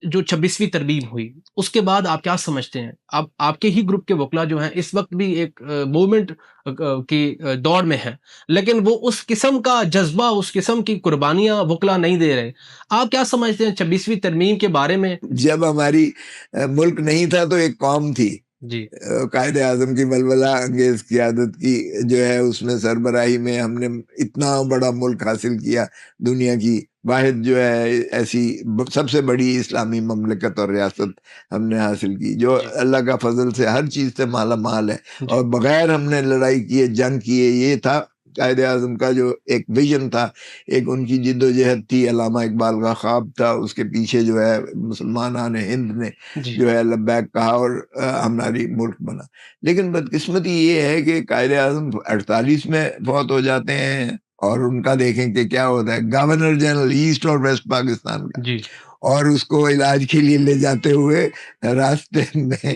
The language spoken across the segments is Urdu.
جو 26ویں ترمیم ہوئی اس کے بعد آپ کیا سمجھتے ہیں؟ اب آپ کے ہی گروپ کے وکلا جو ہیں اس وقت بھی ایک موومنٹ کی دوڑ میں ہیں، لیکن وہ اس قسم کا جذبہ، اس قسم کی قربانیاں وکلا نہیں دے رہے۔ آپ کیا سمجھتے ہیں 26ویں ترمیم کے بارے میں؟ جب ہماری ملک نہیں تھا تو ایک قوم تھی، جی قائد اعظم کی ولولہ انگیز قیادت کی جو ہے اس میں سربراہی میں ہم نے اتنا بڑا ملک حاصل کیا، دنیا کی واحد جو ہے ایسی سب سے بڑی اسلامی مملکت اور ریاست ہم نے حاصل کی، جو جی اللہ کا فضل سے ہر چیز سے مالا مال ہے، جی اور بغیر ہم نے لڑائی کیے، جنگ کیے۔ یہ تھا قائد اعظم کا جو ایک ویژن تھا، ایک ان کی جد و جہد تھی، علامہ اقبال کا خواب تھا، اس کے پیچھے جو ہے مسلمانان ہند نے جی جو ہے لبیک کہا اور ہماری ملک بنا۔ لیکن بدقسمتی یہ ہے کہ قائد اعظم 48 میں فوت ہو جاتے ہیں، اور ان کا دیکھیں کہ کیا ہوتا ہے، گورنر جنرل ایسٹ اور ویسٹ پاکستان کا، جی اور اس کو علاج کے لیے لے جاتے ہوئے راستے میں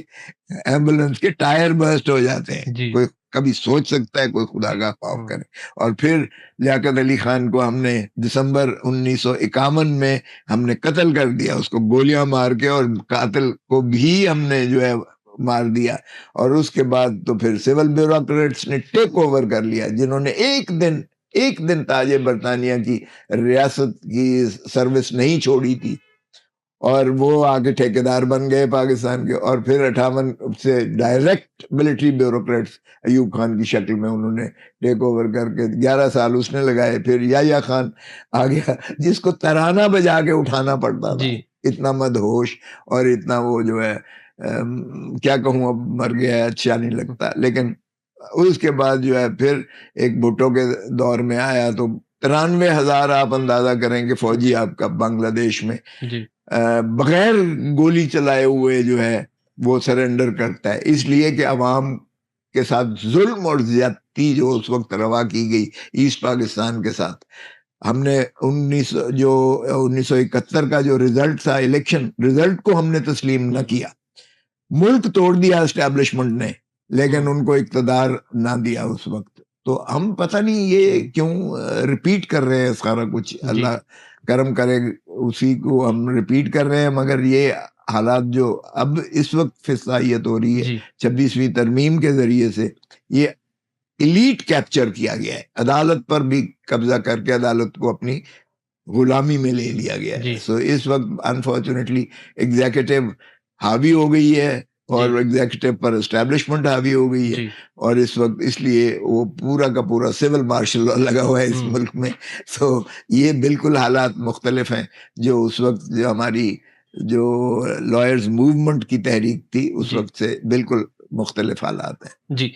ایمبولینس کے ٹائر برسٹ ہو جاتے ہیں۔ جی کوئی کبھی سوچ سکتا ہے کوئی خدا کا خوف ہاں کرے؟ اور پھر لیاقت علی خان کو ہم نے دسمبر 1951 میں ہم نے قتل کر دیا، اس کو گولیاں مار کے، اور قاتل کو بھی ہم نے جو ہے مار دیا۔ اور اس کے بعد تو پھر سول بیوروکریٹس نے ٹیک اوور کر لیا، جنہوں نے ایک دن تاج برطانیہ کی ریاست کی سروس نہیں چھوڑی تھی، اور وہ آگے ٹھیکیدار بن گئے پاکستان کے۔ اور پھر 58 سے direct military bureaucrats Ayub Khan کی شکل میں انہوں نے ٹیک اوور کر کے 11 سال اس نے لگائے۔ پھر یحییٰ خان آ گیا، جس کو ترانہ بجا کے اٹھانا پڑتا تھا، جی اتنا مدہوش اور اتنا وہ جو ہے کیا کہوں، اب مر گیا ہے، اچھا نہیں لگتا۔ لیکن اس کے بعد جو ہے پھر ایک بھٹو کے دور میں آیا، تو 93,000 آپ اندازہ کریں کہ فوجی آپ کا بنگلہ دیش میں جی بغیر گولی چلائے ہوئے جو ہے وہ سرنڈر کرتا ہے، اس لیے کہ عوام کے ساتھ ظلم اور زیادتی جو اس وقت روا کی گئی ایسٹ پاکستان کے ساتھ۔ ہم نے 1971 کا جو رزلٹ تھا الیکشن، رزلٹ کو ہم نے تسلیم نہ کیا، ملک توڑ دیا اسٹیبلشمنٹ نے، لیکن ان کو اقتدار نہ دیا اس وقت۔ تو ہم پتہ نہیں یہ کیوں ریپیٹ کر رہے ہیں سارا کچھ، جی اللہ کرم کرے اسی کو ہم ریپیٹ کر رہے ہیں۔ مگر یہ حالات جو اب اس وقت فضائیت ہو رہی ہے جی 26ویں ترمیم کے ذریعے سے، یہ ایلیٹ کیپچر کیا گیا ہے، عدالت پر بھی قبضہ کر کے عدالت کو اپنی غلامی میں لے لیا گیا ہے۔ جی سو اس وقت انفارچونیٹلی ایگزیکٹو حاوی ہو گئی ہے، اور جی ایگزیکٹو پر اسٹیبلشمنٹ حاوی ہو گئی ہے، جی اور اس وقت اس لیے وہ پورا کا پورا سول مارشل لا لگا ہوا ہے اس ہوں ملک میں۔ تو یہ بالکل حالات مختلف ہیں، جو اس وقت جو ہماری جو لائرز موومنٹ کی تحریک تھی اس جی وقت سے بالکل مختلف حالات ہیں۔ جی